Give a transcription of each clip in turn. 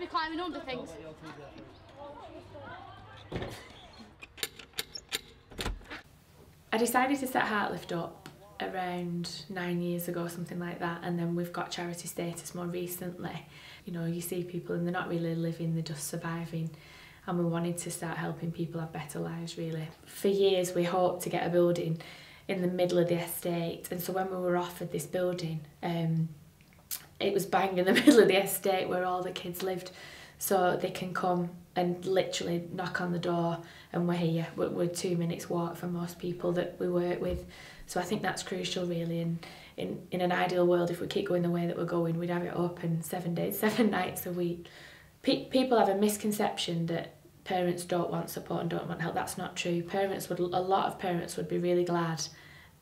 be climbing under things. I decided to set Heartlift up around 9 years ago, something like that, and then we've got charity status more recently. You know, you see people and they're not really living, they're just surviving, and we wanted to start helping people have better lives, really. For years we hoped to get a building in the middle of the estate, and so when we were offered this building, it was bang in the middle of the estate where all the kids lived, so they can come and literally knock on the door and we're here. We're 2 minutes walk for most people that we work with. So I think that's crucial, really, and in an ideal world, if we keep going the way that we're going, we'd have it open 7 days, 7 nights a week. People have a misconception that parents don't want support and don't want help. That's not true. A lot of parents would be really glad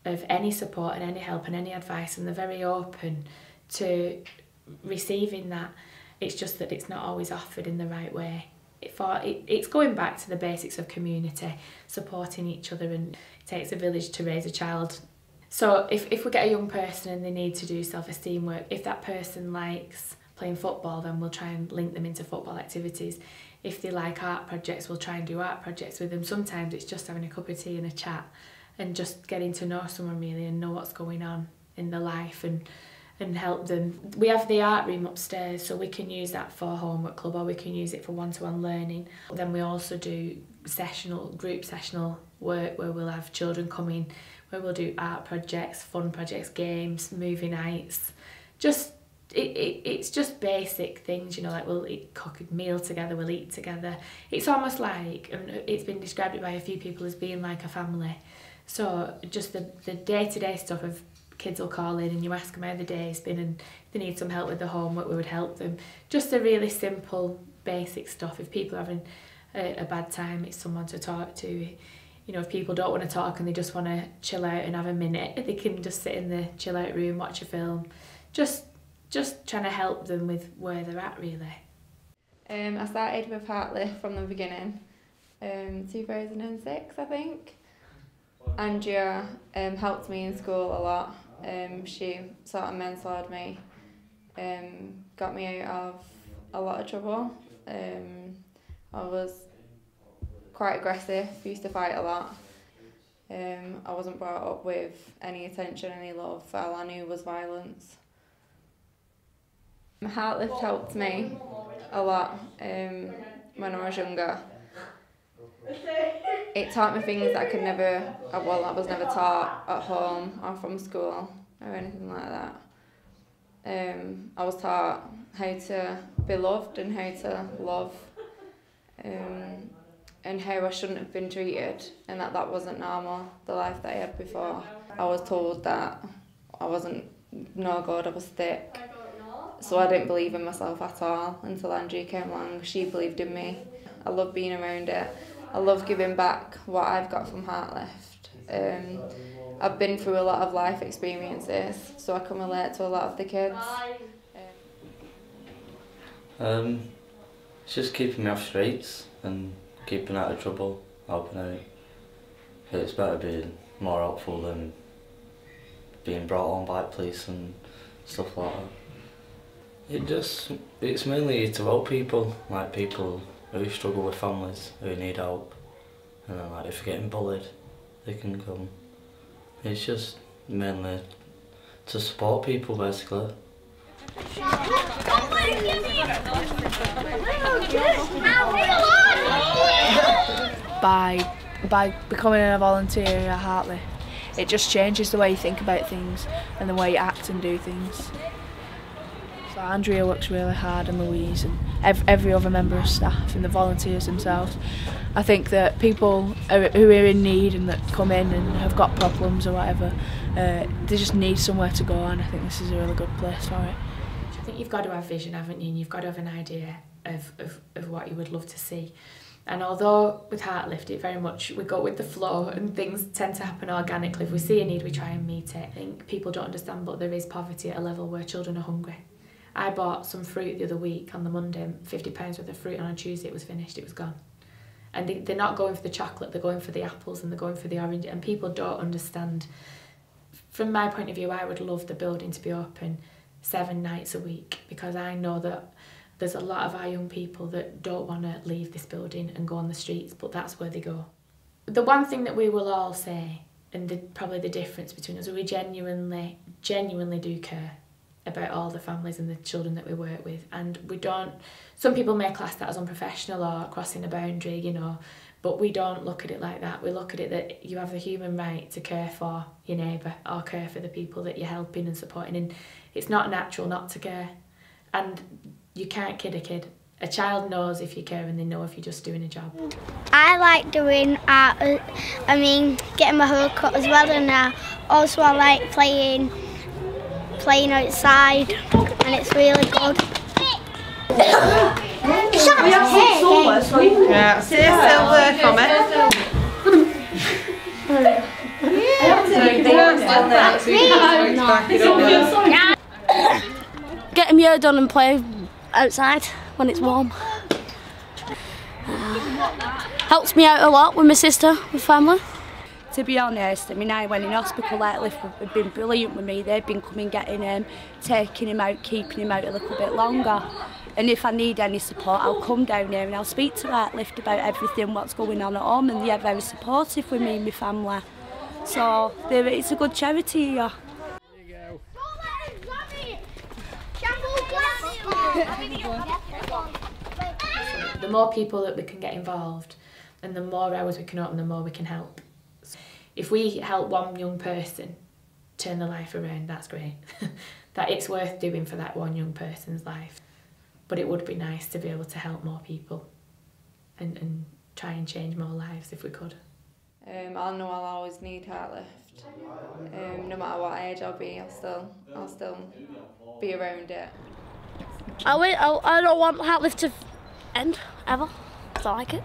of any support and any help and any advice, and they're very open to receiving that. It's just that it's not always offered in the right way. It's going back to the basics of community, supporting each other, and it takes a village to raise a child. So if we get a young person and they need to do self-esteem work, if that person likes playing football, then we'll try and link them into football activities. If they like art projects, we'll try and do art projects with them. Sometimes it's just having a cup of tea and a chat and just getting to know someone, really, and know what's going on in their life and help them. We have the art room upstairs, so we can use that for homework club, or we can use it for one-to-one learning. Then we also do group sessional work where we'll have children come in, where we'll do art projects, fun projects, games, movie nights. It's just basic things, you know, like we'll cook a meal together, we'll eat together. It's almost like, it's been described by a few people as being like a family. So just the day-to-day stuff of kids will call in and you ask them how the day's been, and if they need some help with the homework, we would help them. Just the really simple, basic stuff. If people are having a bad time, it's someone to talk to. You know, if people don't want to talk and they just want to chill out and have a minute, they can just sit in the chill out room, watch a film. Just trying to help them with where they're at, really. I started with Heartlift from the beginning, 2006, I think. Andrea helped me in school a lot. She sort of mentored me, got me out of a lot of trouble. I was quite aggressive, used to fight a lot. I wasn't brought up with any attention, any love. All I knew was violence. Heartlift helped me a lot when I was younger. It taught me things that I was never taught at home or from school or anything like that. I was taught how to be loved and how to love, and how I shouldn't have been treated, and that wasn't normal, the life that I had before. I was told that I wasn't no good, I was thick, so I didn't believe in myself at all until Andrea came along. She believed in me. I love being around it. I love giving back what I've got from Heartlift. I've been through a lot of life experiences, so I can relate to a lot of the kids. It's just keeping me off streets and keeping out of trouble, helping out. It's better being more helpful than being brought on by police and stuff like that. It's mainly to help people, like people who struggle with families, who need help, and then like if you're getting bullied, they can come. It's just mainly to support people, basically. By becoming a volunteer at Heartlift, it just changes the way you think about things and the way you act and do things. So Andrea works really hard, and Louise, and every other member of staff and the volunteers themselves. I think that people who are in need and that come in and have got problems or whatever, they just need somewhere to go, and I think this is a really good place for it. I think you've got to have vision, haven't you? And you've got to have an idea of what you would love to see. And although with Heartlift it very much, we go with the flow and things tend to happen organically. If we see a need, we try and meet it. I think people don't understand, but there is poverty at a level where children are hungry. I bought some fruit the other week on the Monday, £50 worth of fruit, and on Tuesday it was finished, it was gone. And they're not going for the chocolate, they're going for the apples and they're going for the orange, and people don't understand. From my point of view, I would love the building to be open 7 nights a week, because I know that There's a lot of our young people that don't want to leave this building and go on the streets, but that's where they go. The one thing that we will all say, and probably the difference between us, we genuinely do care about all the families and the children that we work with, and we don't, some people may class that as unprofessional or crossing a boundary, you know, but we don't look at it like that. We look at it that you have the human right to care for your neighbour or care for the people that you're helping and supporting, and it's not natural not to care. And you can't kid a kid. A child knows if you care and they know if you're just doing a job. I like doing art, getting my hair cut as well, and also I like playing outside, and it's really good. Yeah, sit still there for me. Getting your hair done and play outside when it's warm. Helps me out a lot with my sister, with family. To be honest, I went in hospital, Heartlift have been brilliant with me. They've been coming, getting him, taking him out, keeping him out a little bit longer. And if I need any support, I'll come down here and I'll speak to Heartlift about everything, what's going on at home, and they're very supportive with me and my family. So it's a good charity here. The more people that we can get involved and the more hours we can open, the more we can help. If we help one young person turn their life around, that's great. That it's worth doing for that one young person's life. But it would be nice to be able to help more people and try and change more lives if we could. I know I'll always need Heartlift. No matter what age I'll be, I'll still be around it. I don't want Heartlift to end, ever. I don't like it.